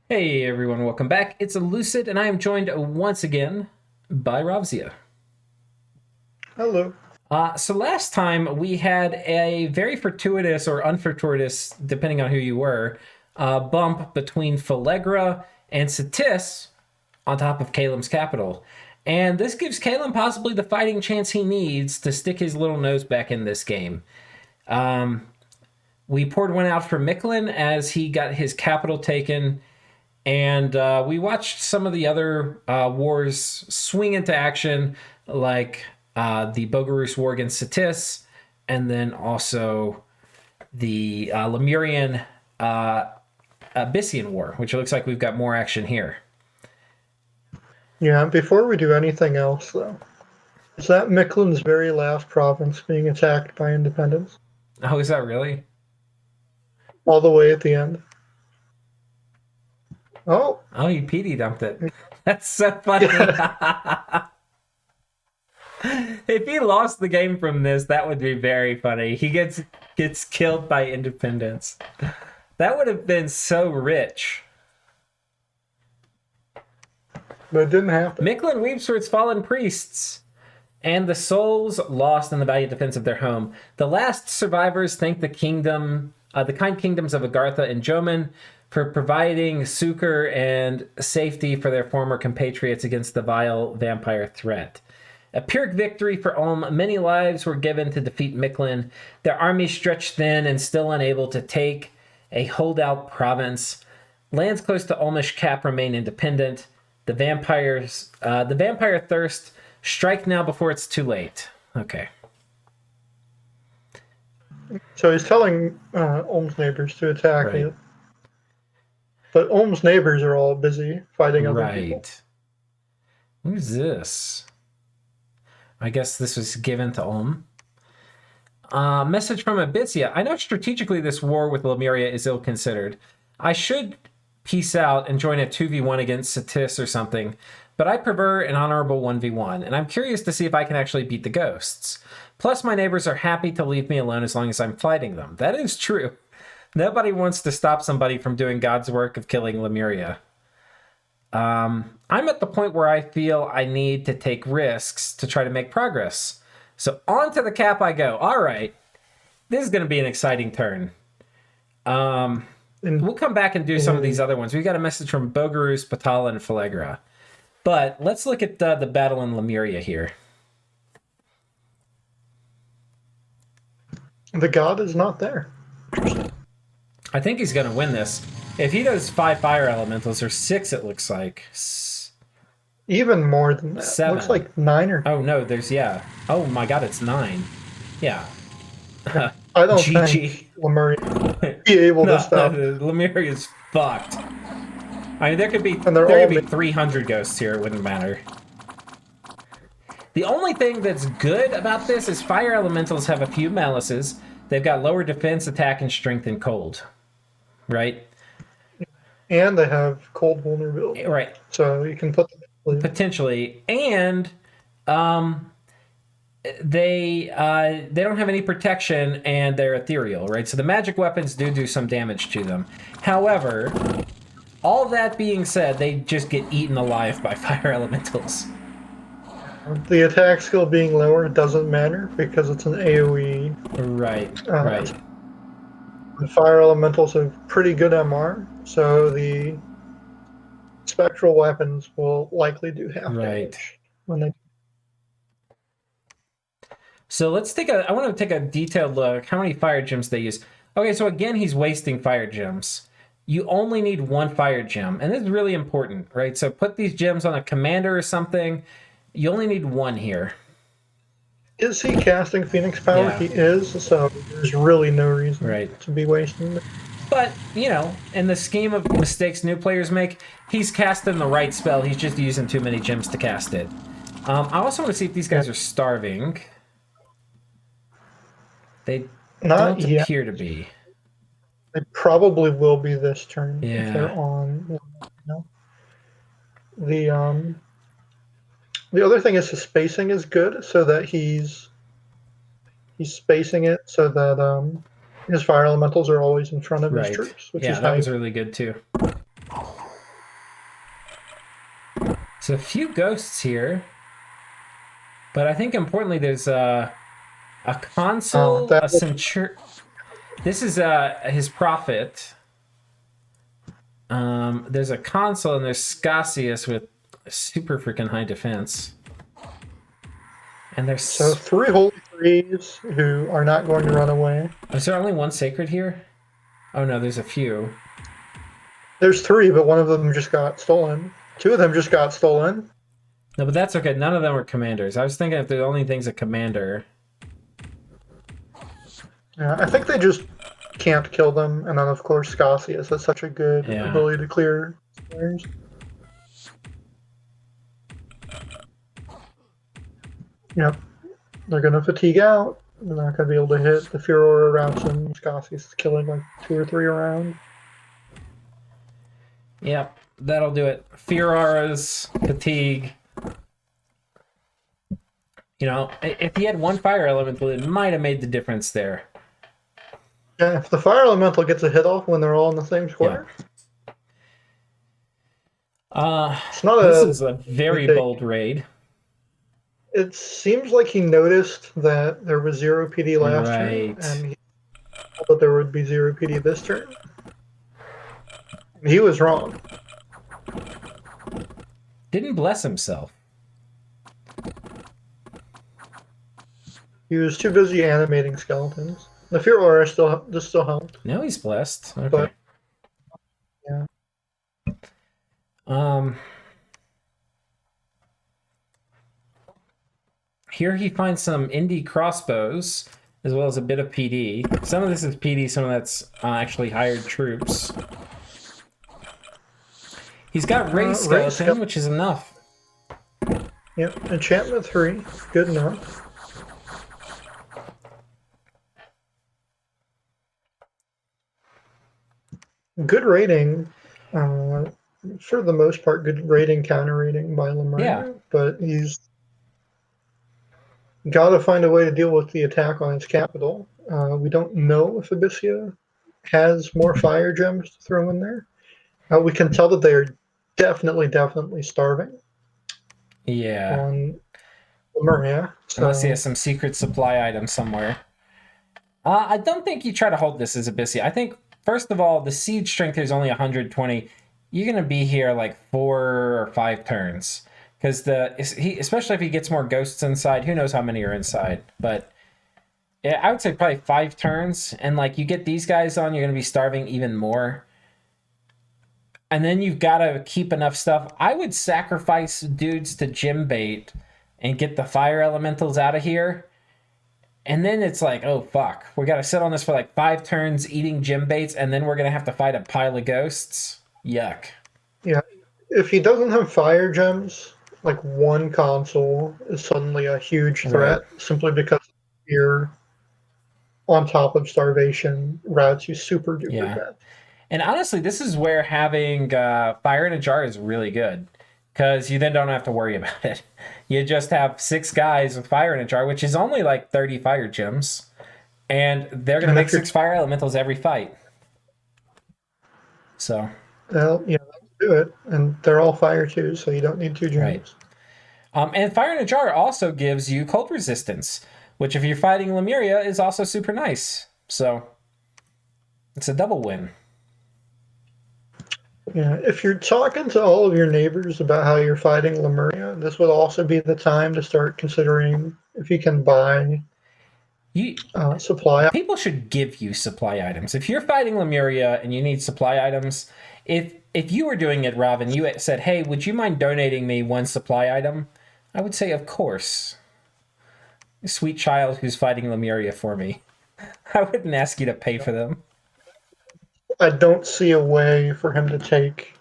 Hey everyone, welcome back. It's Elucid, and I am joined once again by Ravzia. Hello. So last time we had a very fortuitous or unfortuitous, depending on who you were, bump between Fallegra and Satis on top of Calem's capital. And this gives Calem possibly the fighting chance he needs to stick his little nose back in this game. We poured one out for Micklin as he got his capital taken. And we watched some of the other wars swing into action, like the Bogurus war against Satis, and then also the Lemurian Abyssian war, which looks like we've got more action here. Yeah, before we do anything else, though, is that Micklin's very last province being attacked by independents? Oh, is that really? All the way at the end? Oh, Oh, he PD dumped it. That's so funny. yeah. If he lost the game from this, that would be very funny. He gets killed by independence. That would have been so rich. But it didn't happen. Micklin weeps for its fallen priests, and the souls lost in the valiant defense of their home. The last survivors thank the kind kingdoms of Agartha and Joman for providing succor and safety for their former compatriots against the vile vampire threat. A Pyrrhic victory for Ulm, many lives were given to defeat Micklin. Their army stretched thin and still unable to take a holdout province. Lands close to Ulmish Cap remain independent. The vampire thirst, strike now before it's too late. Okay. So he's telling Ulm's neighbors to attack Right. it. But Ulm's neighbors are all busy fighting other people. Right. Who's this? I guess this was given to Ulm. Message from Abyssian. I know strategically this war with Lemuria is ill-considered. I should peace out and join a 2v1 against Satis or something, but I prefer an honorable 1v1, and I'm curious to see if I can actually beat the ghosts. Plus, my neighbors are happy to leave me alone as long as I'm fighting them. That is true. Nobody wants to stop somebody from doing God's work of killing Lemuria. I'm at the point where I feel I need to take risks to try to make progress. So on to the cap I go. All right. This is going to be an exciting turn. We'll come back and do some of these other ones. We got a message from Bogurus, Patala, and Fallegra. But let's look at the battle in Lemuria here. The god is not there. I think he's going to win this. If he does 5 fire elementals, or 6 it looks like. Even more than that. 7. Looks like 9 or... Oh, no, there's, yeah. Oh, my God, it's 9. Yeah. I don't GG. think Lemurian will be able to stop. Lemuria is fucked. I mean, there could be 300 ghosts here. It wouldn't matter. The only thing that's good about this is fire elementals have a few malices. They've got lower defense, attack, and strength and cold. Right? And they have cold vulnerability. Right. So you can put them potentially. And they don't have any protection, and they're ethereal, right? So the magic weapons do some damage to them. However, all that being said, they just get eaten alive by fire elementals. The attack skill being lower doesn't matter because it's an AoE. Right, right. The fire elementals have pretty good MR, so the spectral weapons will likely do half damage when they. So let's I want to take a detailed look. How many fire gems they use? Okay, so again, he's wasting fire gems. You only need 1 fire gem, and this is really important, right? So put these gems on a commander or something. You only need 1 here. Is he casting Phoenix Power? Yeah. He is, so there's really no reason to be wasting it. But, you know, in the scheme of mistakes new players make, he's casting the right spell. He's just using too many gems to cast it. I also want to see if these guys are starving. They don't appear to be. They probably will be this turn if they're on. The other thing is his spacing is good, so that he's spacing it so that his fire elementals are always in front of his troops, which is that was really good too. So a few ghosts here. But I think importantly, there's a consul, a centurion. This is his prophet. There's a consul, and there's Scasius with super freaking high defense. And there's so 3 holy threes who are not going to run away. Is there only one sacred here? Oh no, there's a few. There's 3, but one of them just got stolen. 2 of them just got stolen. No, but that's okay. None of them were commanders. I was thinking if the only thing's a commander. Yeah, I think they just can't kill them, and then of course Scasius has such a good ability to clear squares. Yep. They're gonna fatigue out. They're not gonna be able to hit. The Furor routes him. Scasius is killing like 2 or 3 around. Yep, that'll do it. Furora's fatigue. You know, if he had 1 fire elemental, it might have made the difference there. Yeah, if the fire elemental gets a hit off when they're all in the same square. Yeah. It's not this is a very bold raid. It seems like he noticed that there was 0 PD last turn, and he thought that there would be 0 PD this turn. He was wrong. Didn't bless himself. He was too busy animating skeletons. The Furor still helped. No, he's blessed. Okay. But, yeah. Here he finds some indie crossbows, as well as a bit of PD. Some of this is PD, some of that's actually hired troops. He's got raised skeleton, which is enough. Yep, enchantment 3, good enough. Good rating, for the most part, good rating, counter rating by Lemurian, but he's got to find a way to deal with the attack on his capital. We don't know if Abyssian has more fire gems to throw in there. We can tell that they are definitely starving. Yeah. On Lemurian. So. Unless he has some secret supply item somewhere. I don't think you try to hold this as Abyssian. I think, first of all, the siege strength here is only 120. You're going to be here like 4 or 5 turns. Because especially if he gets more ghosts inside, who knows how many are inside. But yeah, I would say probably 5 turns. And like you get these guys on, you're going to be starving even more. And then you've got to keep enough stuff. I would sacrifice dudes to gym bait and get the fire elementals out of here. And then it's like, oh, fuck. We got to sit on this for like 5 turns eating gym baits, and then we're going to have to fight a pile of ghosts. Yuck. Yeah. If he doesn't have fire gems, like 1 console is suddenly a huge threat simply because you're on top of starvation routes you super duper fast. And honestly, this is where having fire in a jar is really good, because you then don't have to worry about it. You just have 6 guys with fire in a jar, which is only like 30 fire gems, and they're going to make 6 fire elementals every fight. So, well, yeah, do it, and they're all fire too, so you don't need 2 gems. Right. And fire in a jar also gives you cold resistance, which if you're fighting Lemuria is also super nice. So it's a double win. Yeah, if you're talking to all of your neighbors about how you're fighting Lemuria, this would also be the time to start considering if you can buy supply. People should give you supply items. If you're fighting Lemuria and you need supply items, if you were doing it, Rob, and you said, hey, would you mind donating me 1 supply item? I would say, of course. Sweet child who's fighting Lemuria for me. I wouldn't ask you to pay for them. I don't see a way for him to take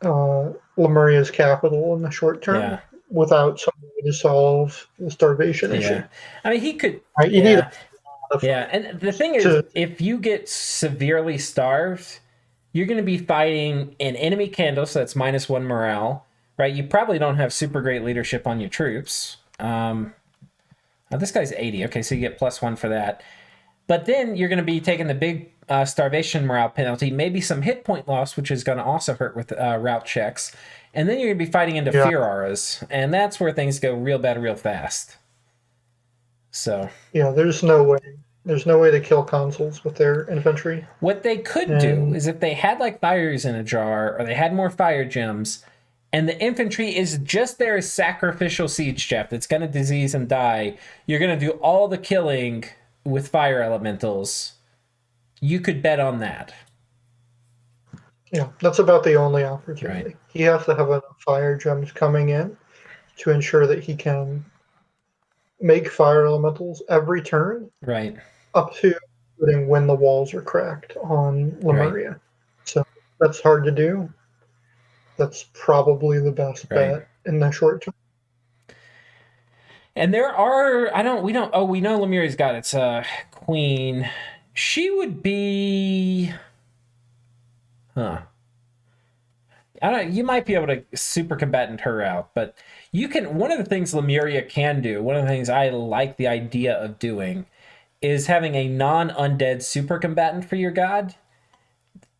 Lemuria's capital in the short term without some way to solve the starvation issue. I mean, he could. Right? You need and the thing is, if you get severely starved, you're going to be fighting an enemy candle, so that's -1 morale, right? You probably don't have super great leadership on your troops. This guy's 80. Okay, so you get +1 for that. But then you're going to be taking the big starvation morale penalty, maybe some hit point loss, which is going to also hurt with route checks. And then you're going to be fighting into fear auras. And that's where things go real bad real fast. So yeah, there's no way. There's no way to kill consuls with their infantry. what they could do is if they had like fires in a jar or they had more fire gems and the infantry is just there as sacrificial siege chaff that's going to disease and die, you're going to do all the killing with fire elementals. You could bet on that. Yeah, that's about the only opportunity. Right. He has to have enough fire gems coming in to ensure that he can make fire elementals every turn. Right. Up to including when the walls are cracked on Lemuria. Right. So that's hard to do. That's probably the best bet in the short term. And there are, we know Lemuria's got its queen. She would be, you might be able to super combatant her out, but you can, one of the things Lemuria can do, one of the things I like the idea of doing is having a non-undead super combatant for your god.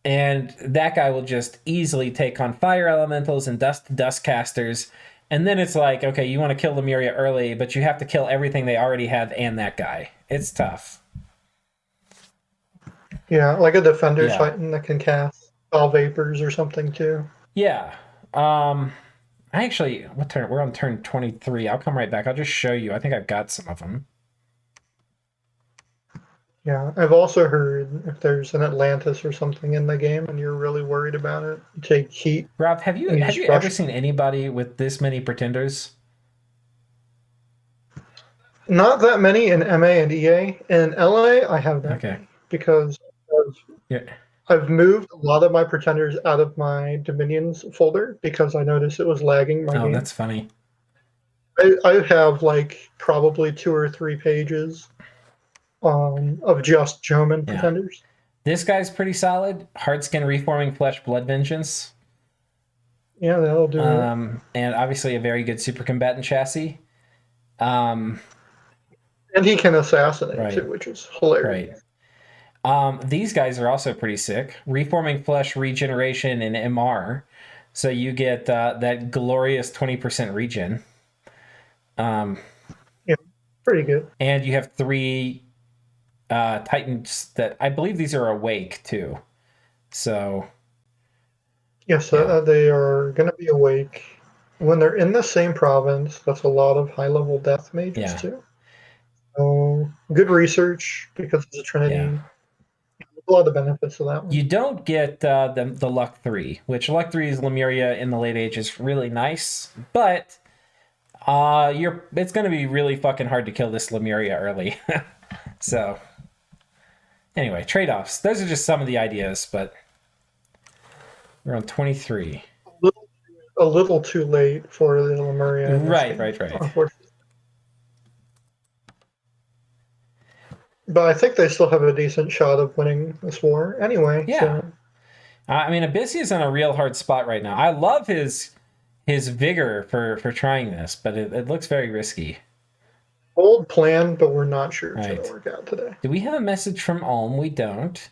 And that guy will just easily take on fire elementals and dust casters. And then it's like, okay, you want to kill Lemuria early, but you have to kill everything they already have and that guy. It's tough. Yeah, like a defender titan that can cast all vapors or something too. Yeah. Actually, what turn? We're on turn 23. I'll come right back. I'll just show you. I think I've got some of them. Yeah, I've also heard if there's an Atlantis or something in the game and you're really worried about it, take heat. Rob, have you ever seen anybody with this many pretenders? Not that many in MA and EA. In LA, I have that many because I've moved a lot of my pretenders out of my Dominions folder because I noticed it was lagging my game. Oh, that's funny. I have like probably 2 or 3 pages of just Joman pretenders. This guy's pretty solid. Hardskin, Reforming Flesh, Blood Vengeance. Yeah, that'll do it. And obviously a very good super combatant chassis. And he can assassinate too, which is hilarious. Right. These guys are also pretty sick. Reforming Flesh, Regeneration, and MR. So you get that glorious 20% regen. Yeah, pretty good. And you have 3 Titans that I believe these are awake too. So yes, they are going to be awake when they're in the same province. That's a lot of high level death mages too. So good research because it's a trinity. Yeah. A lot of benefits of that one. You don't get the Luck 3, which Luck 3 is Lemuria in the late ages, really nice, but it's going to be really fucking hard to kill this Lemuria early. So anyway, trade-offs. Those are just some of the ideas, but we're on 23. A little too late for the Lemuria. Right. Unfortunately. But I think they still have a decent shot of winning this war anyway. Yeah. So. I mean, Abyssian's in a real hard spot right now. I love his vigor for trying this, but it looks very risky. Bold plan, but we're not sure it's going to work out today. Do we have a message from Ulm? We don't.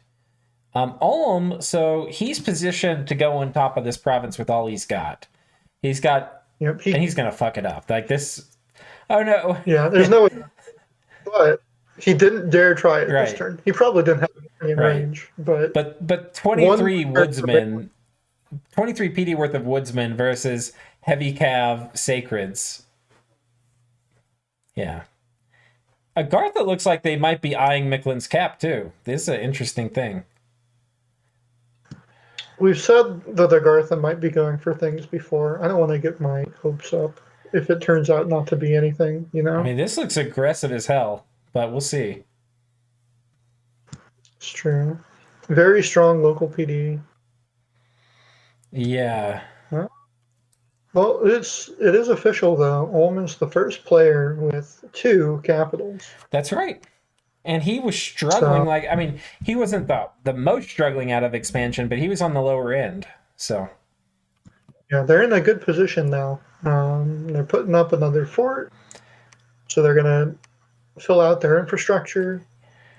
Ulm, so he's positioned to go on top of this province with all he's got. He's got, and he's going to fuck it up. Like this. Oh, no. Yeah, there's no way. But he didn't dare try it this turn. He probably didn't have anything in range. But 23 woodsmen, 23 PD worth of woodsmen versus heavy cav sacreds. Yeah. Agartha looks like they might be eyeing Miquelin's cap, too. This is an interesting thing. We've said that Agartha might be going for things before. I don't want to get my hopes up if it turns out not to be anything, you know? I mean, this looks aggressive as hell, but we'll see. It's true. Very strong local PD. Yeah. Huh? Well, it is official, though. Ulm is the first player with 2 capitals. That's right. And he was struggling. He wasn't the most struggling out of expansion, but he was on the lower end. So, yeah, they're in a good position now. They're putting up another fort, so they're going to fill out their infrastructure.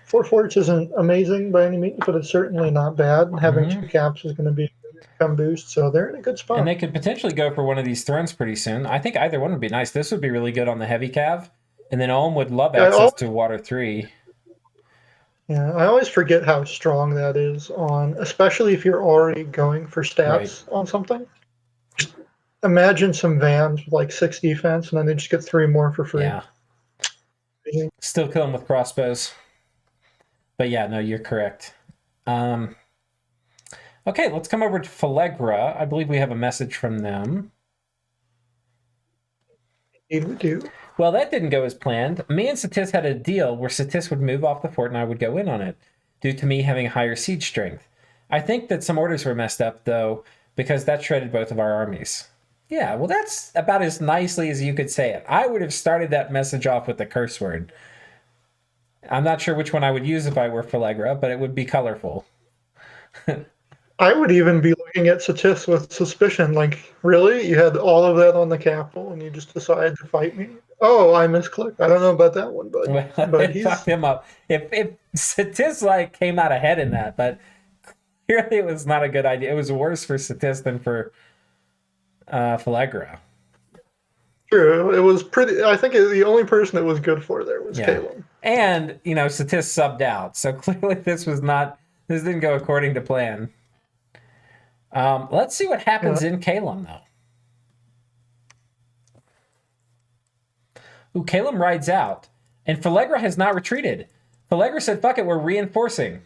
4 forts isn't amazing by any means, but it's certainly not bad. And having Mhm. 2 caps is going to be an income boost, so they're in a good spot. And they could potentially go for one of these thrones pretty soon. I think either one would be nice. This would be really good on the heavy cav, and then Ulm would love access to water 3. Yeah, I always forget how strong that is on, especially if you're already going for stats on something. Just imagine some vans with like 6 defense, and then they just get 3 more for free. Yeah. Still kill them with crossbows. But yeah, no, you're correct. Okay, let's come over to Fallegra. I believe we have a message from them. Indeed we do. Well, that didn't go as planned. Me and Satis had a deal where Satis would move off the fort and I would go in on it, due to me having higher siege strength. I think that some orders were messed up, though, because that shredded both of our armies. Yeah, well, that's about as nicely as you could say it. I would have started that message off with the curse word. I'm not sure which one I would use if I were Fallegra, but it would be colorful. I would even be looking at Satis with suspicion, like, really? You had all of that on the capital and you just decided to fight me? Oh, I misclicked. I don't know about that one, but It fucked him up. If Satis like came out ahead in that, but clearly it was not a good idea. It was worse for Satis than for Fallegra. True. It was pretty. I think the only person it was good for there was Caleb. And, Satis subbed out. So clearly this didn't go according to plan. Let's see what happens in Calum, though. Ooh, Calum rides out. And Fallegra has not retreated. Fallegra said, fuck it, we're reinforcing.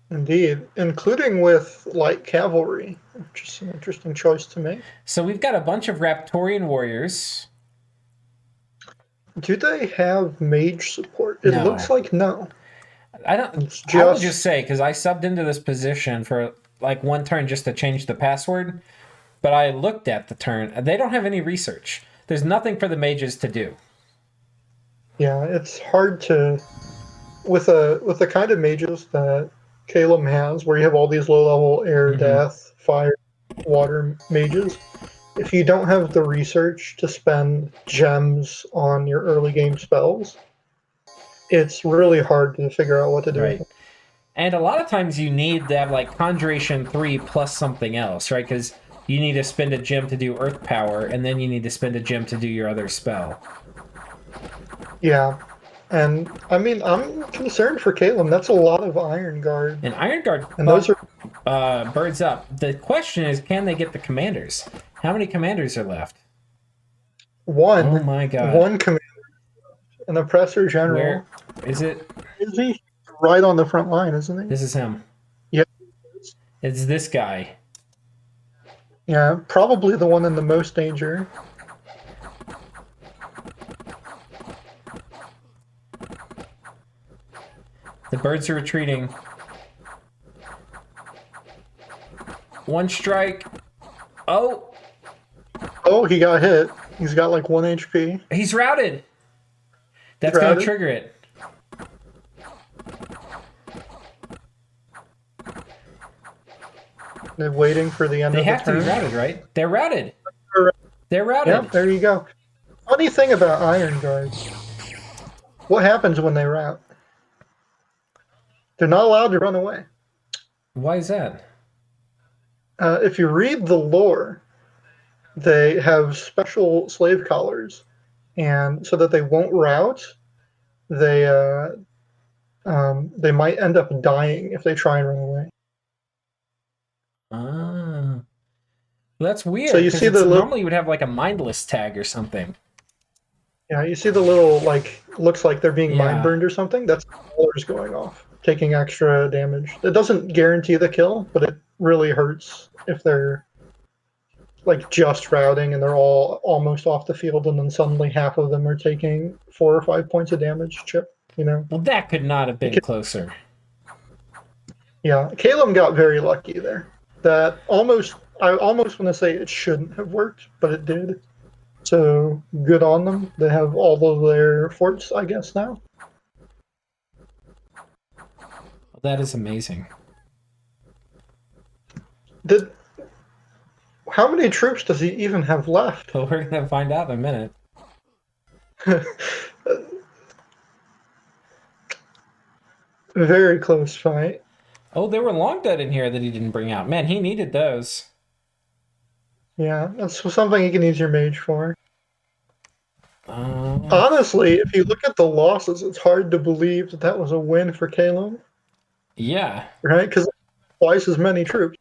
Indeed, including with light cavalry, which is an interesting choice to make. So we've got a bunch of Raptorian warriors. Do they have mage support? It looks like no. I would just say, because I subbed into this position for like one turn just to change the password, but I looked at the turn. They don't have any research. There's nothing for the mages to do. Yeah, it's hard to with the kind of mages that Calum has, where you have all these low-level air, death, fire, water mages. If you don't have the research to spend gems on your early game spells, it's really hard to figure out what to do. Right. And a lot of times you need to have like Conjuration 3 plus something else, right? Because you need to spend a gem to do Earth Power, and then you need to spend a gem to do your other spell. Yeah. And, I mean, I'm concerned for Caleb. That's a lot of Iron Guard. And Iron Guard and those are birds up. The question is, can they get the commanders? How many commanders are left? One. Oh my god. One commander. An oppressor general. Where is it? Is he? Right on the front line, isn't he? This is him. Yep. It's this guy. Yeah, probably the one in the most danger. The birds are retreating. One strike. Oh! Oh, he got hit. He's got like 1 HP. He's routed! That's going to trigger it. They're waiting for the end of the turn. They have to be routed, right? They're routed. They're routed. Yep, there you go. Funny thing about Iron Guards. What happens when they rout? They're not allowed to run away. Why is that? If you read the lore, they have special slave collars, and so that they won't rout, they might end up dying if they try and run away. Ah, well, that's weird. So you see the normally you would have like a mindless tag or something. Yeah, you see the little like looks like they're being mind burned or something. That's colors going off, taking extra damage. It doesn't guarantee the kill, but it really hurts if they're like just routing and they're all almost off the field, and then suddenly half of them are taking 4 or 5 points of damage. Chip, you know. Well, that could not have been closer. Yeah, Caleb got very lucky there. I almost want to say it shouldn't have worked, but it did. So good on them. They have all of their forts, I guess, now. That is amazing. How many troops does he even have left? Well, we're going to find out in a minute. Very close fight. Oh, there were long dead in here that he didn't bring out. Man, he needed those. Yeah, that's something you can use your mage for. Uh, Honestly, if you look at the losses, it's hard to believe that that was a win for Caleb, yeah, right? Because twice as many troops.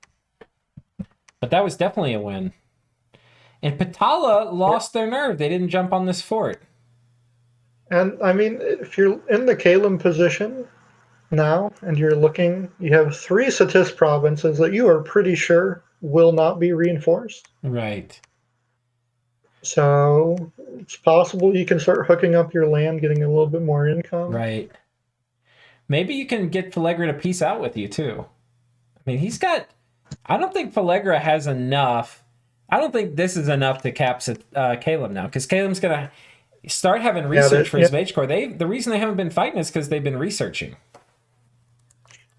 but that was definitely a win. And Patala Yeah. lost their nerve. They didn't jump on this fort. And I mean, if you're in the Caleb position now and you're looking, you have three Satis provinces that you are pretty sure will not be reinforced. Right, So it's possible you can start hooking up your land, getting a little bit more income. right. Maybe you can get Fallegra to peace out with you, too. I mean, he's got... I don't think Fallegra has enough. I don't think this is enough to cap Caleb now, because Caleb's going to start having research for his mage core. The reason they haven't been fighting is because they've been researching.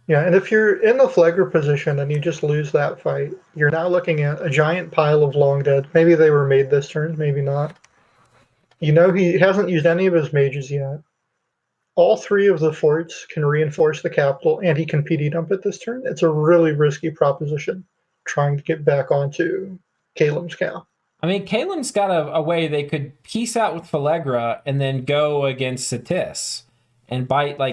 Yeah, and if you're in the Flegger position and you just lose that fight, you're now looking at a giant pile of long dead. Maybe they were made this turn, maybe not. You know, he hasn't used any of his mages yet. All three of the forts can reinforce the capital, and he can PD dump it this turn. It's a really risky proposition trying to get back onto Caleb's cap. I mean, Caleb's got a way they could peace out with Fallegra and then go against Satis and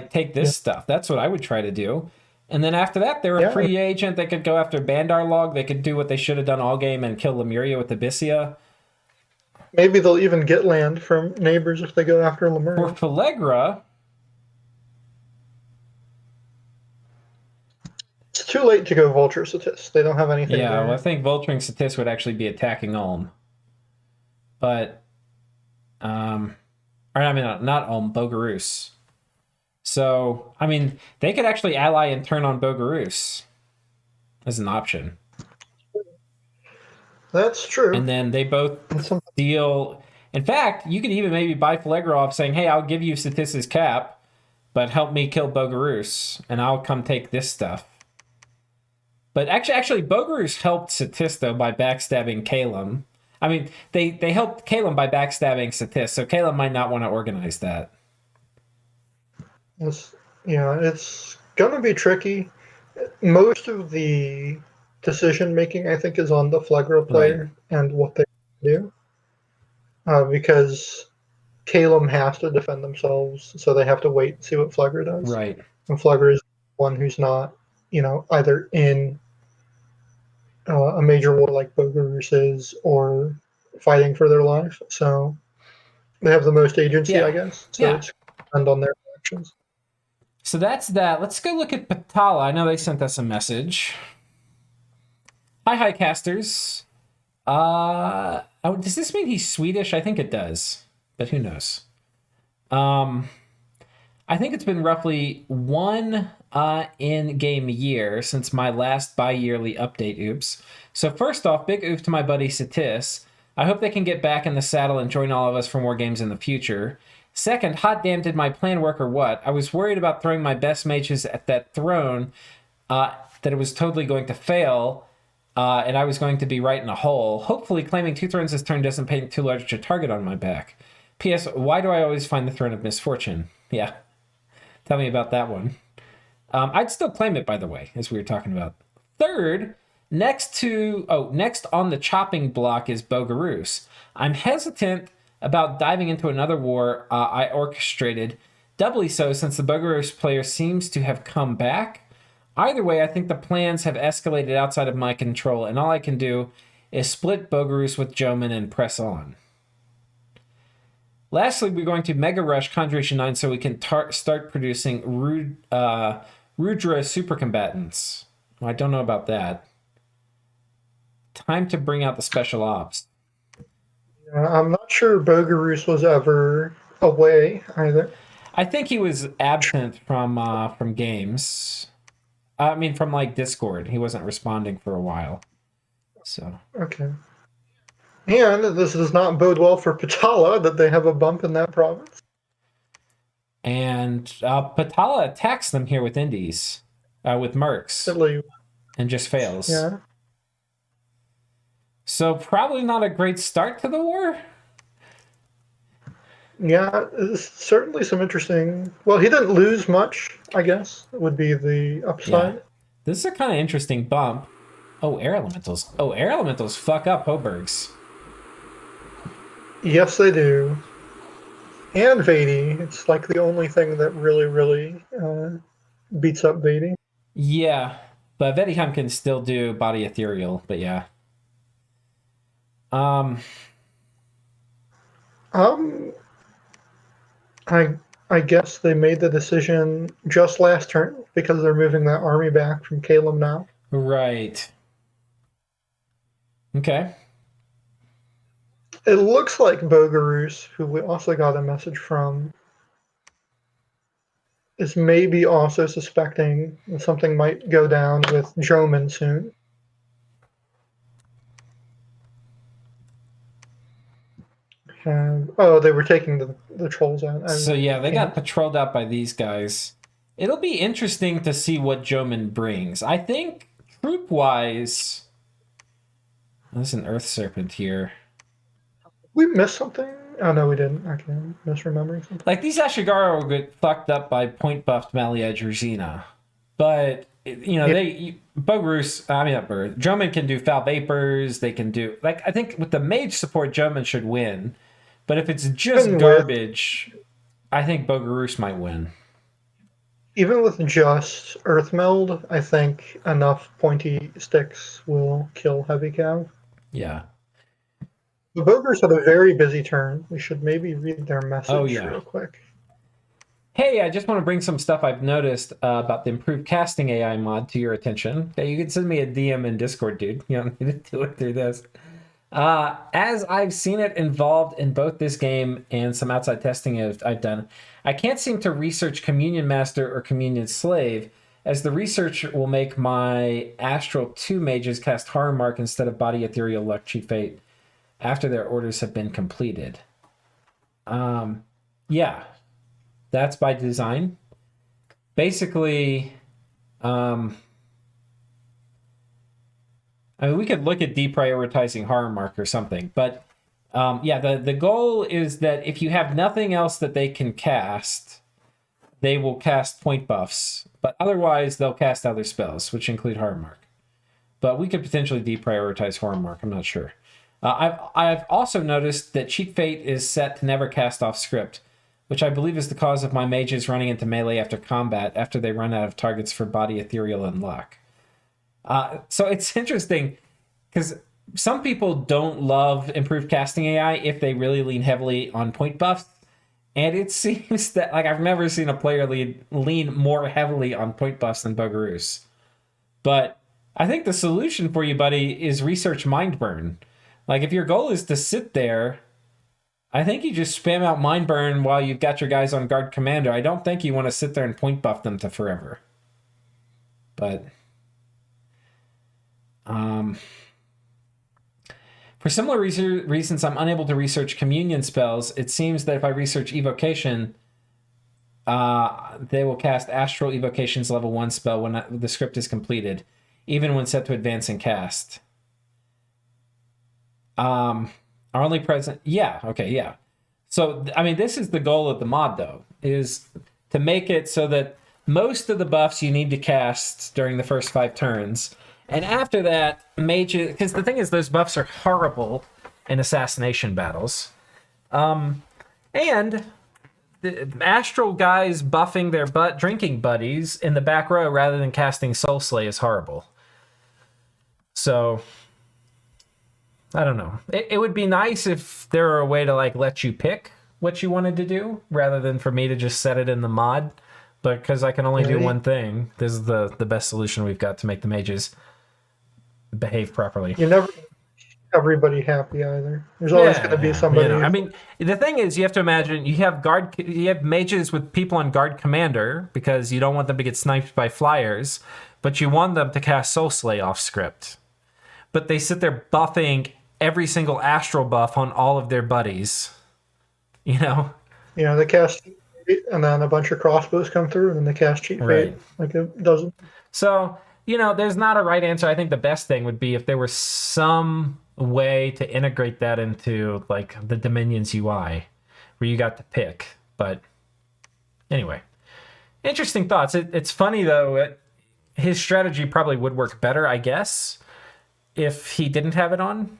take this stuff. That's what I would try to do. And then after that, they're a free agent. They could go after Bandar Log. They could do what they should have done all game and kill Lemuria with Abyssian. Maybe they'll even get land from neighbors if they go after Lemurian. For Fallegra, it's too late to go Vulture Satis. They don't have anything yeah, there. well, I think Vulturing Satis would actually be attacking Ulm. But, or I mean, not Ulm, Bogurus. So, I mean, they could actually ally and turn on Bogurus as an option. That's true. And then they both deal... In fact, you could even maybe buy Fallegra off saying, hey, I'll give you Satis's cap, but help me kill Bogurus, and I'll come take this stuff. But actually, Bogurus helped Satis, though, by backstabbing Caleb. I mean, they helped Caleb by backstabbing Satis, so Caleb might not want to organize that. It's going to be tricky. Most of the decision making, I think, is on the Flegro player and what they do. Because Caleb has to defend themselves, so they have to wait and see what Flegro does. Right. And Flegro is one who's not, either in a major war like Bogurus is or fighting for their life. So they have the most agency, I guess. So it's depend on their actions. So that's that. Let's go look at Patala. I know they sent us a message. Hi, casters. Does this mean he's Swedish? I think it does, but who knows? I think it's been roughly one in-game year since my last bi-yearly update. Oops. So first off, big oof to my buddy Satis. I hope they can get back in the saddle and join all of us for more games in the future. Second, hot damn, did my plan work or what? I was worried about throwing my best mages at that throne, that it was totally going to fail, and I was going to be right in a hole. Hopefully, claiming 2 thrones this turn doesn't paint too large a target on my back. P.S. Why do I always find the throne of misfortune? Yeah. Tell me about that one. I'd still claim it, by the way, as we were talking about. Third, next on the chopping block is Bogurus. I'm hesitant about diving into another war I orchestrated, doubly so since the Bogurus player seems to have come back. Either way, I think the plans have escalated outside of my control, and all I can do is split Bogurus with Joman and press on. Lastly, we're going to Mega Rush Conjuration 9 so we can start producing Rudra Supercombatants. Well, I don't know about that. Time to bring out the special ops. I'm not sure Bogurus was ever away either. I think he was absent from games. I mean, from Discord. He wasn't responding for a while. So okay. And this does not bode well for Patala that they have a bump in that province. And Patala attacks them here with Indies, with Mercs, and just fails. Yeah. So probably not a great start to the war. Yeah, certainly some interesting. Well, he didn't lose much, I guess, would be the Yeah. upside. This is a kind of interesting bump. Oh, air elementals. Oh, air elementals fuck up Hoburgs. Yes, they do. And Vady, it's like the only thing that really beats up Vady. Yeah. But Vetiham can still do body ethereal, but yeah. Um, Um, I I guess they made the decision just last turn because they're moving that army back from Calum now. right. Okay. It looks like Bogurus, who we also got a message from, is maybe also suspecting that something might go down with Joman soon. And oh, they were taking the trolls out. So yeah, they got patrolled out by these guys. It'll be interesting to see what Joman brings. I think troop wise, there's an Earth Serpent here. We missed something. Oh no, we didn't. I can misremembering something. Like these Ashigara will get fucked up by point buffed Maliad Rosina. But you know, they Bogurus, I mean not Bogurus, Joman can do foul vapors, they can do like I think with the mage support Joman should win. But if it's just garbage, I think Bogurus might win. Even with just Earth Meld, I think enough pointy sticks will kill Heavy Cav. Yeah. The Bogers had a very busy turn. We should maybe read their message real quick. Hey, I just want to bring some stuff I've noticed about the improved casting AI mod to your attention. Okay, you can send me a DM in Discord, dude. You don't need to do it through this. As I've seen it involved in both this game and some outside testing I've done, I can't seem to research Communion Master or Communion Slave, as the research will make my Astral 2 mages cast Horror Mark instead of Body Ethereal Luck Cheat Fate after their orders have been completed. Yeah, that's by design. Basically, I mean, we could look at deprioritizing Horror Mark or something, but yeah, the goal is that if you have nothing else that they can cast, they will cast point buffs, but otherwise they'll cast other spells, which include Horror Mark. But we could potentially deprioritize Horror Mark, I'm not sure. I've also noticed that Cheat Fate is set to never cast off script, which I believe is the cause of my mages running into melee after combat after they run out of targets for Body Ethereal and Luck. So it's interesting because some people don't love improved casting AI if they really lean heavily on point buffs. And it seems that like I've never seen a player lean more heavily on point buffs than Bogurus. But I think the solution for you, buddy, is research Mind Burn. Like if your goal is to sit there, I think you just spam out Mind Burn while you've got your guys on Guard Commander. I don't think you want to sit there and point buff them to forever. But for similar reasons, I'm unable to research communion spells. It seems that if I research evocation, they will cast astral evocations level 1 spell when the script is completed, even when set to advance and cast. Are only present. Yeah. Okay. Yeah. So, I mean, this is the goal of the mod, though, is to make it so that most of the buffs you need to cast during the first 5 turns. And after that, mages, because the thing is, those buffs are horrible in assassination battles. And the astral guys buffing their drinking buddies in the back row rather than casting Soul Slay is horrible. So, I don't know. It would be nice if there were a way to like let you pick what you wanted to do rather than for me to just set it in the mod. But because I can only do one thing, this is the best solution we've got to make the mages behave properly. You never everybody happy either. There's always going to be somebody. You know, I mean, the thing is, you have to imagine you have mages with people on Guard Commander because you don't want them to get sniped by flyers, but you want them to cast Soul Slay off script. But they sit there buffing every single astral buff on all of their buddies. You know? Yeah, they cast and then a bunch of crossbows come through and then they cast Cheat Fate. Right. Like it doesn't. So, you know, there's not a right answer. I think the best thing would be if there was some way to integrate that into like the Dominion's UI, where you got to pick. But anyway, interesting thoughts. It's funny, though. His strategy probably would work better, I guess, if he didn't have it on.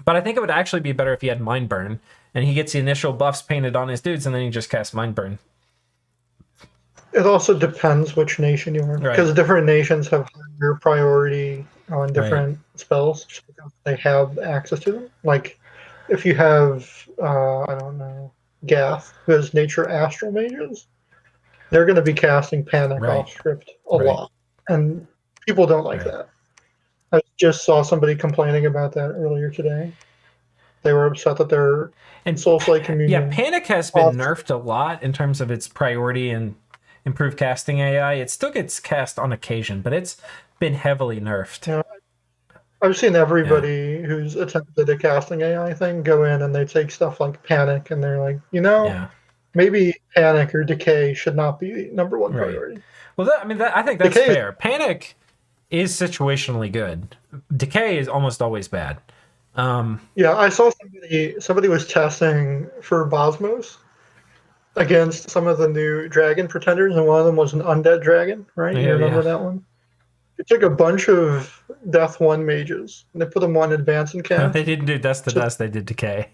But I think it would actually be better if he had Mind Burn, and he gets the initial buffs painted on his dudes, and then he just casts Mind Burn. It also depends which nation you are, because different nations have higher priority on different spells just because they have access to them. Like, if you have, I don't know, Gath, who has Nature Astral Mages, they're going to be casting Panic off script a lot. And people don't like that. I just saw somebody complaining about that earlier today. They were upset that their Soulslay Communion... Yeah, Panic has been nerfed a lot in terms of its priority and improved casting AI. It still gets cast on occasion, but it's been heavily nerfed. Yeah, I've seen everybody who's attempted a casting AI thing go in and they take stuff like Panic and they're like, maybe Panic or Decay should not be number one priority. Well, I think that's fair. Panic is situationally good. Decay is almost always bad. I saw somebody was testing for Bosmos against some of the new dragon pretenders, and one of them was an undead dragon, right? You remember that one? They took a bunch of Death 1 mages, and they put them on Advance and Cast. They didn't do Dust to Dust, they did Decay.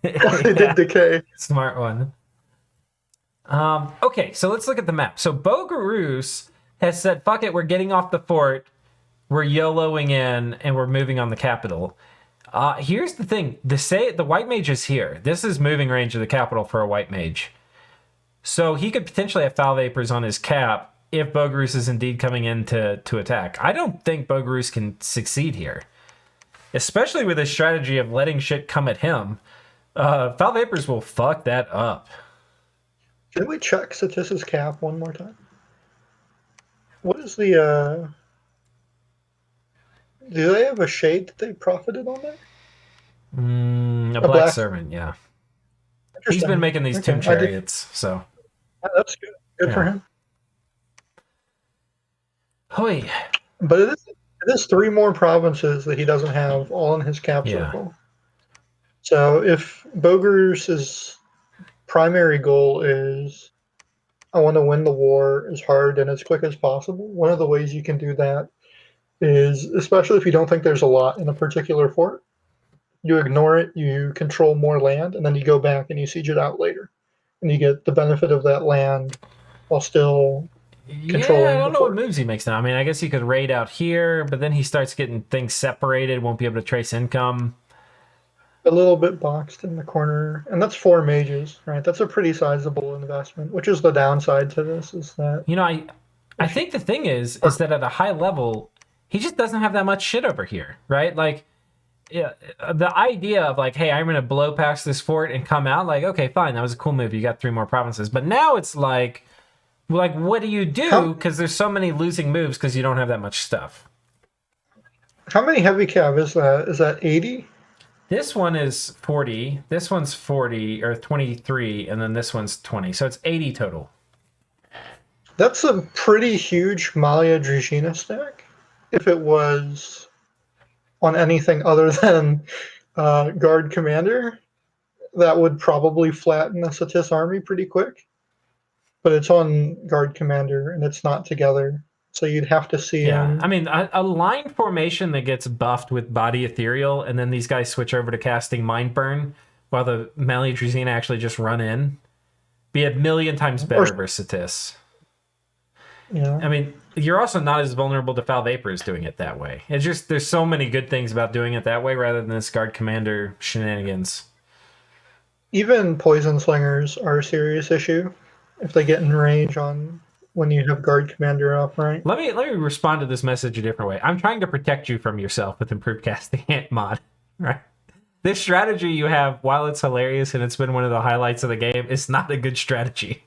They did Decay. Smart one. Okay, so let's look at the map. So Bogurus has said, fuck it, we're getting off the fort, we're YOLOing in, and we're moving on the capital. Here's the thing. The white mage is here. This is moving range of the capital for a white mage. So he could potentially have Foul Vapors on his cap if Bogurus is indeed coming in to attack. I don't think Bogurus can succeed here. Especially with his strategy of letting shit come at him. Foul Vapors will fuck that up. Can we check Satis's cap one more time? What is the... Do they have a shade that they profited on there? A black servant, yeah. He's been making these Tomb Chariots, so... That's good. Good for him. Hoi. But it is 3 more provinces that he doesn't have all in his cap circle. So if Bogurus' primary goal is, I want to win the war as hard and as quick as possible, one of the ways you can do that is, especially if you don't think there's a lot in a particular fort, you ignore it, you control more land, and then you go back and you siege it out later. And you get the benefit of that land while still controlling I don't the know fort. what moves he makes now. I mean, I guess he could raid out here, but then he starts getting things separated, won't be able to trace income. A little bit boxed in the corner. And that's 4 mages, right? That's a pretty sizable investment, which is the downside to this, is that... I think the thing is that at a high level... He just doesn't have that much shit over here, right? Like, the idea of like, hey, I'm going to blow past this fort and come out, like, okay, fine, that was a cool move. You got 3 more provinces. But now it's like what do you do? Because there's so many losing moves because you don't have that much stuff. How many heavy cav is that? Is that 80? This one is 40. This one's 40 or 23, and then this one's 20. So it's 80 total. That's a pretty huge Malia Dragina stack. If it was on anything other than Guard Commander, that would probably flatten the Satis army pretty quick. But it's on Guard Commander, and it's not together. So you'd have to see... I mean, a line formation that gets buffed with Body Ethereal, and then these guys switch over to casting Mind Burn, while the Malia Dragina actually just run in, be a million times better versus Satis. Yeah. I mean, you're also not as vulnerable to Foul Vapors doing it that way. It's just, there's so many good things about doing it that way rather than this Guard Commander shenanigans. Even Poison Slingers are a serious issue if they get in range on when you have Guard Commander up, right? Let me respond to this message a different way. I'm trying to protect you from yourself with improved casting mod, right? This strategy you have, while it's hilarious and it's been one of the highlights of the game, is not a good strategy.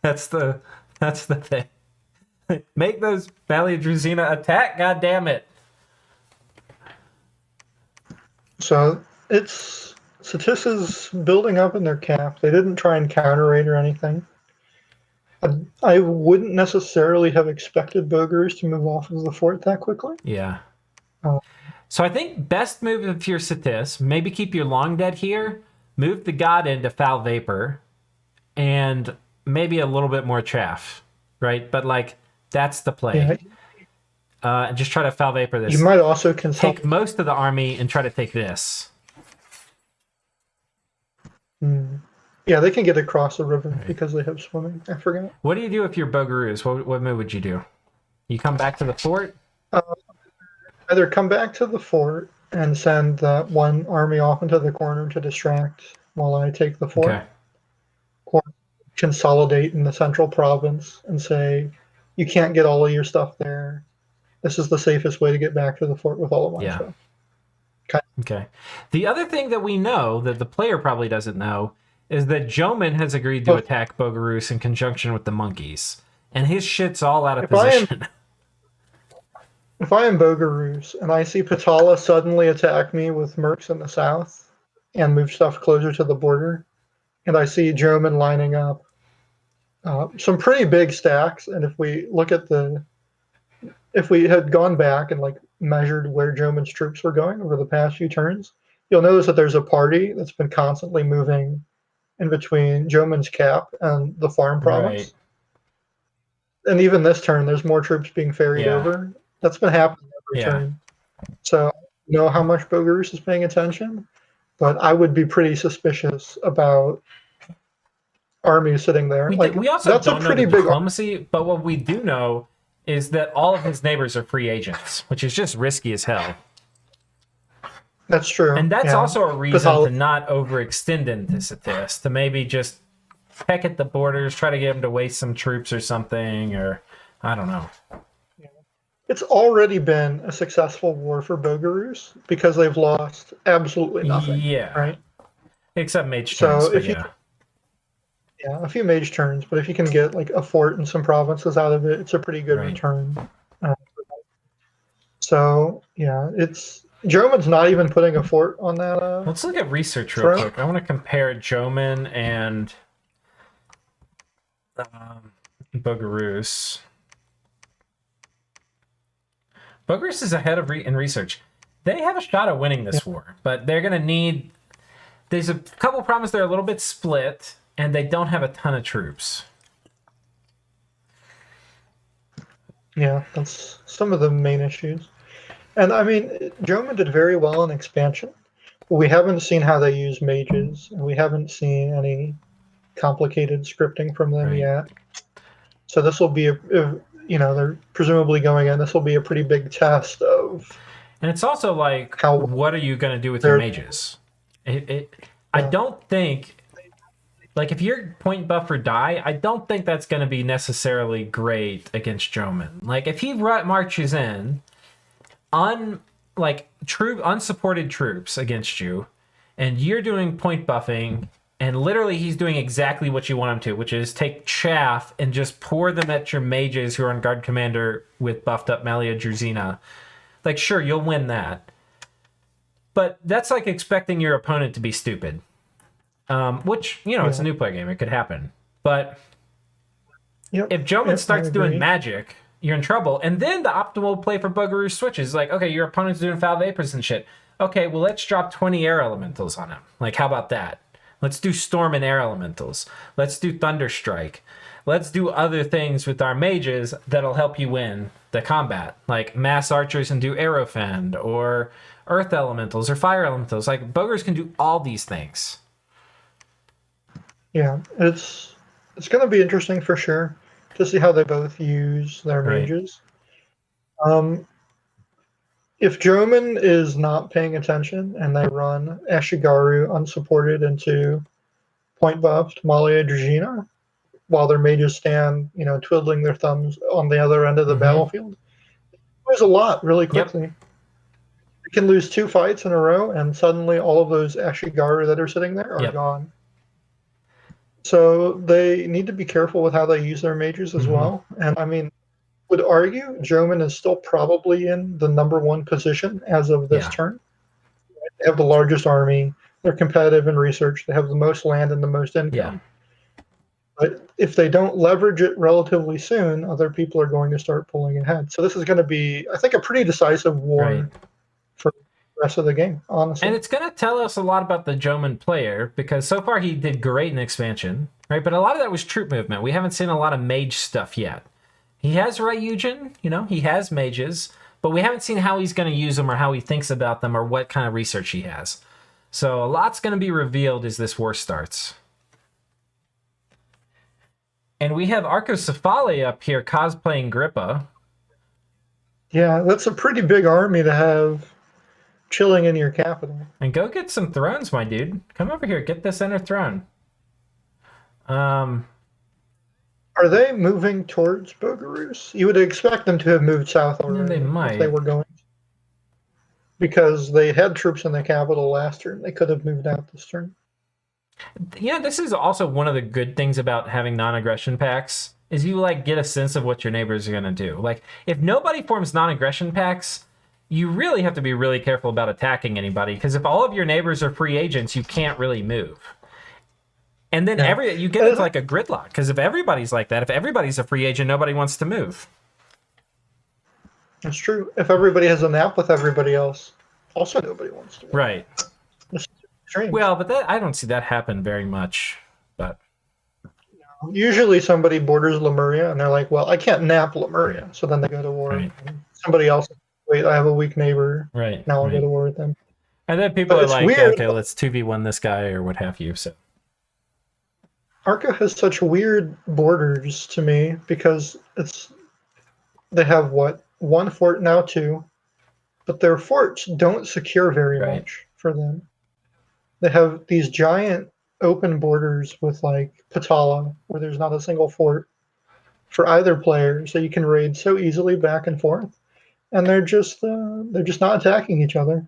That's the thing. Make those Malia Dragina attack, goddammit. So it's Satis is building up in their cap. They didn't try and counter raid or anything. I wouldn't necessarily have expected Bogurus to move off of the fort that quickly. Yeah. So I think best move if you're Satis, maybe keep your long dead here, move the god into foul vapor, and maybe a little bit more chaff, right? But like that's the play. Yeah. And just try to foul vapor this. You might also take most of the army and try to take this. Yeah, they can get across the river because they have swimming. I forgot. What do you do if you're Bogurus? What move would you do? You come back to the fort? Either come back to the fort and send that one army off into the corner to distract while I take the fort. Okay. Or consolidate in the central province and say, you can't get all of your stuff there. This is the safest way to get back to the fort with all of my stuff. Okay. The other thing that we know that the player probably doesn't know is that Joman has agreed to attack Bogurus in conjunction with the monkeys. And his shit's all out of position. If I am Bogurus and I see Patala suddenly attack me with mercs in the south and move stuff closer to the border, and I see Joman lining up some pretty big stacks, and if we look at if we had gone back and like measured where Joman's troops were going over the past few turns, you'll notice that there's a party that's been constantly moving in between Joman's cap and the farm province. Right. And even this turn, there's more troops being ferried over. That's been happening every turn. So I don't know how much Bogurus is paying attention, but I would be pretty suspicious about armies sitting there. We also that's don't know the diplomacy, but what we do know is that all of his neighbors are free agents, which is just risky as hell. That's true. And that's also a reason to not overextend into this, to maybe just peck at the borders, try to get him to waste some troops or something, or I don't know. It's already been a successful war for Bogurus because they've lost absolutely nothing. Yeah. Right? Except mage turns, so a few mage turns, but if you can get like a fort and some provinces out of it, it's a pretty good return. It's Joman's not even putting a fort on that. Let's look at research real quick. I want to compare Joman and Bogurus. Bogurus is ahead of in research. They have a shot at winning this war, but they're going to need... There's a couple problems. They're a little bit split, and they don't have a ton of troops. Yeah, that's some of the main issues. And I mean, Joman did very well in expansion, but we haven't seen how they use mages, and we haven't seen any complicated scripting from them yet. So this will be they're presumably going in. This will be a pretty big test of. And it's also like, what are you going to do with your mages? I don't think, like, if you're point buff or die, I don't think that's going to be necessarily great against Joman. Like, if he marches in unsupported troops against you, and you're doing point buffing, and literally he's doing exactly what you want him to, which is take chaff and just pour them at your mages who are on guard commander with buffed up Malia Druzina. Like, sure, you'll win that. But that's like expecting your opponent to be stupid. Which, it's a new player game. It could happen. But if Joman starts doing magic, you're in trouble. And then the optimal play for Bogurus switches. Like, okay, your opponent's doing foul vapors and shit. Okay, well, let's drop 20 air elementals on him. Like, how about that? Let's do storm and air elementals. Let's do thunderstrike. Let's do other things with our mages that'll help you win the combat. Like mass archers and do aerofend, or earth elementals or fire elementals. Like, Bogurus can do all these things. Yeah, it's going to be interesting for sure to see how they both use their mages. If Joman is not paying attention and they run Ashigaru unsupported into point buffed Malia Druzina while their mages stand, twiddling their thumbs on the other end of the battlefield, there's a lot really quickly. You can lose 2 fights in a row, and suddenly all of those Ashigaru that are sitting there are gone. So they need to be careful with how they use their mages as well. And I mean, would argue Joman is still probably in the #1 position as of this turn. They have the largest army. They're competitive in research. They have the most land and the most income. But if they don't leverage it relatively soon, other people are going to start pulling ahead. So this is going to be, I think, a pretty decisive war for rest of the game, honestly. And it's going to tell us a lot about the Jomon player, because so far he did great in expansion, right? But a lot of that was troop movement. We haven't seen a lot of mage stuff yet. He has Ryujin, he has mages, but we haven't seen how he's going to use them or how he thinks about them or what kind of research he has. So a lot's going to be revealed as this war starts. And we have Arcocephali up here cosplaying Grippa. Yeah, that's a pretty big army to have chilling in your capital. And go get some thrones, my dude. Come over here, get this inner throne. Are they moving towards Bogurus? You would expect them to have moved south already. They might. If they were going. Because they had troops in the capital last turn. They could have moved out this turn. Yeah, this is also one of the good things about having non-aggression packs, is you get a sense of what your neighbors are going to do. Like, if nobody forms non-aggression packs, you really have to be really careful about attacking anybody, because if all of your neighbors are free agents, you can't really move. And then you get into like a gridlock, because if everybody's like that, if everybody's a free agent, nobody wants to move. That's true. If everybody has a nap with everybody else, also nobody wants to move. Right. That's strange. Well, but I don't see that happen very much. But usually somebody borders Lemuria, and they're like, well, I can't nap Lemuria. So then they go to war. Right. Somebody else, wait, I have a weak neighbor. Right. Now I'll go to war with them. And then people But are like, weird. okay, let's 2v1 this guy or what have you. So Arca has such weird borders to me, because they have one fort, now two, but their forts don't secure very much for them. They have these giant open borders with like Patala, where there's not a single fort for either player, so you can raid so easily back and forth, and they're just not attacking each other.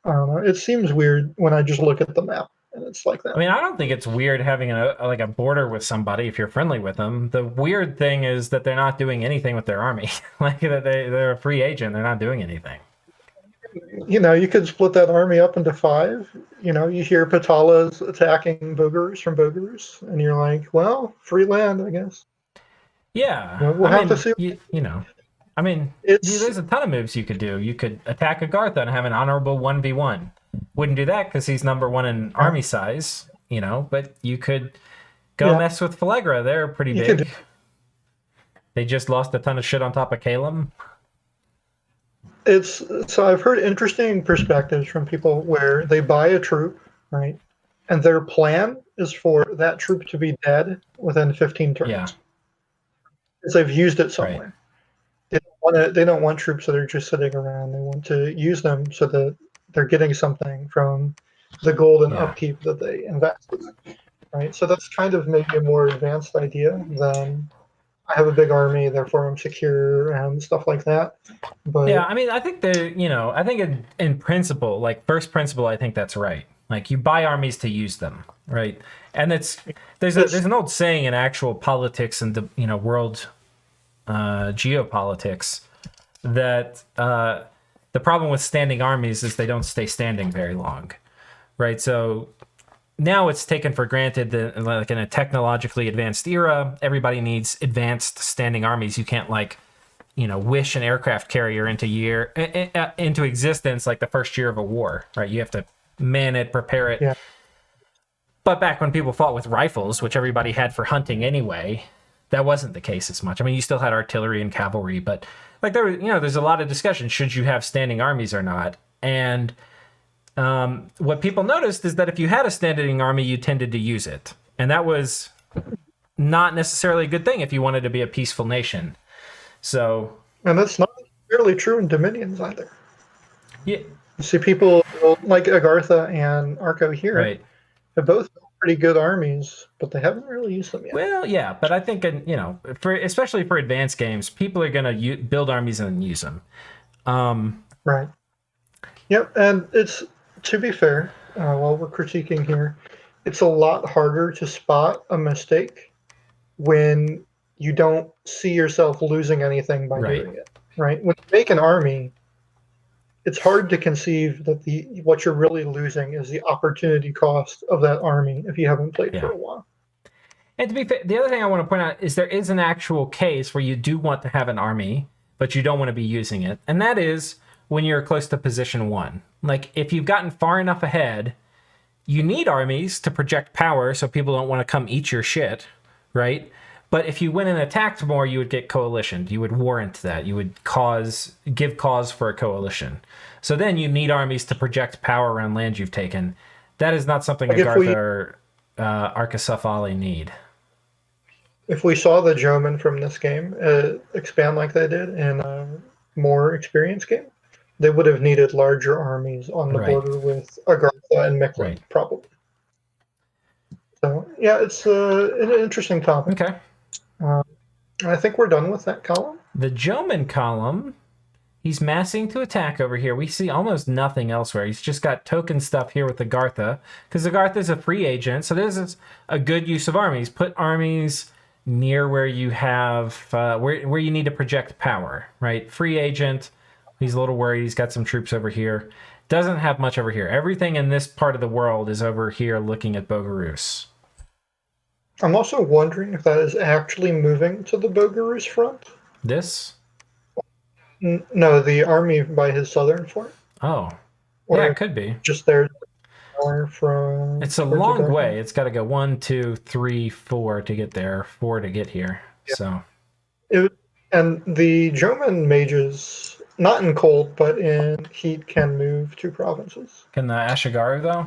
I don't know. It seems weird when I just look at the map. And it's like that. I mean, I don't think it's weird having a border with somebody if you're friendly with them. The weird thing is that they're not doing anything with their army. Like they're a free agent. They're not doing anything. You could split that army up into 5. You hear Patala's attacking Bogurus from Bogurus, and you're like, well, free land, I guess. Yeah. We'll have to see. I mean, there's a ton of moves you could do. You could attack Agartha and have an honorable 1v1. Wouldn't do that because he's number 1 in army size, but you could go mess with Fallegra. They're pretty big. They just lost a ton of shit on top of Calum. So I've heard interesting perspectives from people where they buy a troop, right? And their plan is for that troop to be dead within 15 turns. Yeah. Because they've used it somewhere. Right. They don't want troops that are just sitting around. They want to use them so that they're getting something from the golden upkeep that they invested in, right? So that's kind of maybe a more advanced idea than I have a big army, therefore I'm secure and stuff like that. But yeah, I mean, I think I think in principle, like first principle, I think that's right. Like you buy armies to use them, right? And there's an old saying in actual politics and the world geopolitics that the problem with standing armies is they don't stay standing very long, right? So now it's taken for granted that like in a technologically advanced era, everybody needs advanced standing armies. You can't wish an aircraft carrier into existence like the first year of a war, right? You have to man it, prepare it. Yeah. But back when people fought with rifles, which everybody had for hunting anyway, that wasn't the case as much. I mean, you still had artillery and cavalry, but there's a lot of discussion, should you have standing armies or not? And what people noticed is that if you had a standing army, you tended to use it. And that was not necessarily a good thing if you wanted to be a peaceful nation. So, and that's not really true in Dominions either. Yeah. You see people like Agartha and Arco here have both pretty good armies, but they haven't really used them yet. Well, yeah, but I think especially for advanced games, people are going to build armies and use them. Right. Yep, and it's, to be fair, while we're critiquing here, it's a lot harder to spot a mistake when you don't see yourself losing anything by doing it. Right? When you make an army, it's hard to conceive that what you're really losing is the opportunity cost of that army if you haven't played for a while. And to be fair, the other thing I want to point out is there is an actual case where you do want to have an army, but you don't want to be using it. And that is when you're close to position 1. Like, if you've gotten far enough ahead, you need armies to project power so people don't want to come eat your shit, right? But if you went and attacked more, you would get coalitioned. You would warrant that. You would give cause for a coalition. So then you need armies to project power around land you've taken. That is not something Agartha or Arcacephali need. If we saw the Joman from this game expand like they did in a more experienced game, they would have needed larger armies on the border with Agartha and Mictlan, probably. So, yeah, it's an interesting topic. Okay. I think we're done with that column. The Joman column, he's massing to attack over here. We see almost nothing elsewhere. He's just got token stuff here with Agartha, because Agartha is a free agent, so this is a good use of armies. Put armies near where you have, where you need to project power, right? Free agent, he's a little worried. He's got some troops over here. Doesn't have much over here. Everything in this part of the world is over here looking at Bogurus. I'm also wondering if that is actually moving to the Bogurus front. This? No, the army by his southern fort. Oh. Or yeah, it could be. Just there from... It's a long way. It's got to go 1, 2, 3, 4 to get there. 4 to get here. Yeah. So. And the Joman mages, not in cold, but in heat, can move 2 provinces. Can the Ashigaru, though?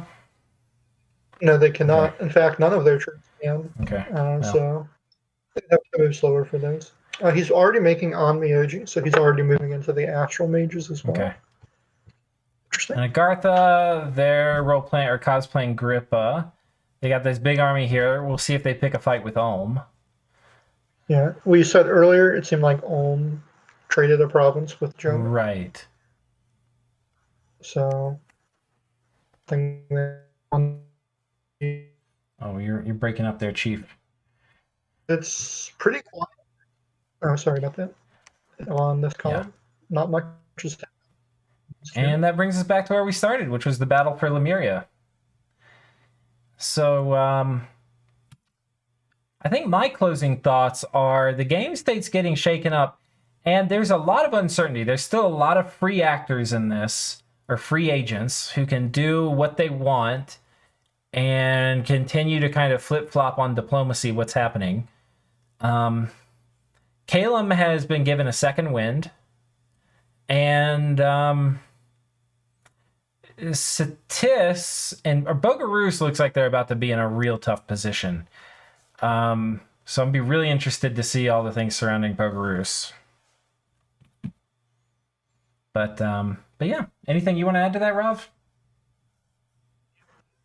No, they cannot. Okay. In fact, none of their troops can. Okay. So they have to move slower for those. He's already making Onmyoji, so he's already moving into the astral mages as well. Okay. Interesting. And Agartha, they're role-playing or cosplaying Grippa. They got this big army here. We'll see if they pick a fight with Ulm. Yeah. We said earlier it seemed like Ulm traded a province with Joman. Right. So oh, you're breaking up there, Chief. It's pretty quiet. Oh, sorry about that. On this column, not much is happening. And that brings us back to where we started, which was the battle for Lemuria. So, I think my closing thoughts are the game state's getting shaken up, and there's a lot of uncertainty. There's still a lot of free actors in this, or free agents, who can do what they want and continue to kind of flip-flop on diplomacy, what's happening. Calum has been given a second wind, and Satis and Bogurus looks like they're about to be in a real tough position. So I'd be really interested to see all the things surrounding Bogurus. But yeah, anything you want to add to that, Rav?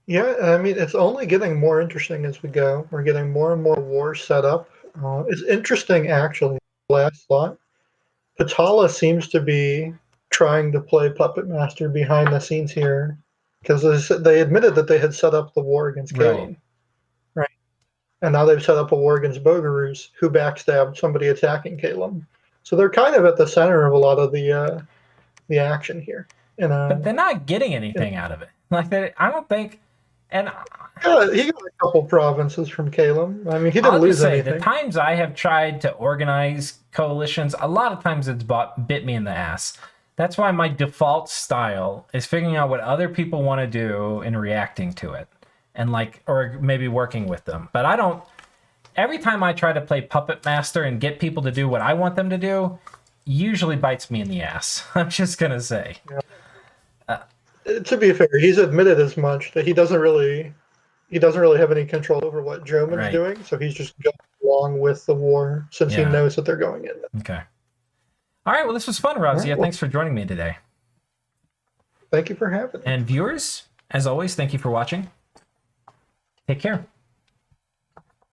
Yeah, I mean, it's only getting more interesting as we go. We're getting more and more wars set up. It's interesting, actually, last thought. Patala seems to be trying to play puppet master behind the scenes here, because they admitted that they had set up the war against Calum. Right. And now they've set up a war against Bogurus, who backstabbed somebody attacking Calum. So they're kind of at the center of a lot of the action here. But they're not getting anything out of it. Like, I don't think... And yeah, he got a couple provinces from Calum. I mean, he didn't lose anything. The times I have tried to organize coalitions, a lot of times it's bit me in the ass. That's why my default style is figuring out what other people want to do and reacting to it, and or maybe working with them. But I don't. Every time I try to play puppet master and get people to do what I want them to do, usually bites me in the ass. I'm just gonna say. Yeah. To be fair, he's admitted as much that he doesn't really have any control over what Joman's doing, so he's just going along with the war since he knows that they're going in. Okay. All right, well, this was fun, Razia. Thanks for joining me today. Thank you for having me. And viewers, as always, thank you for watching. Take care.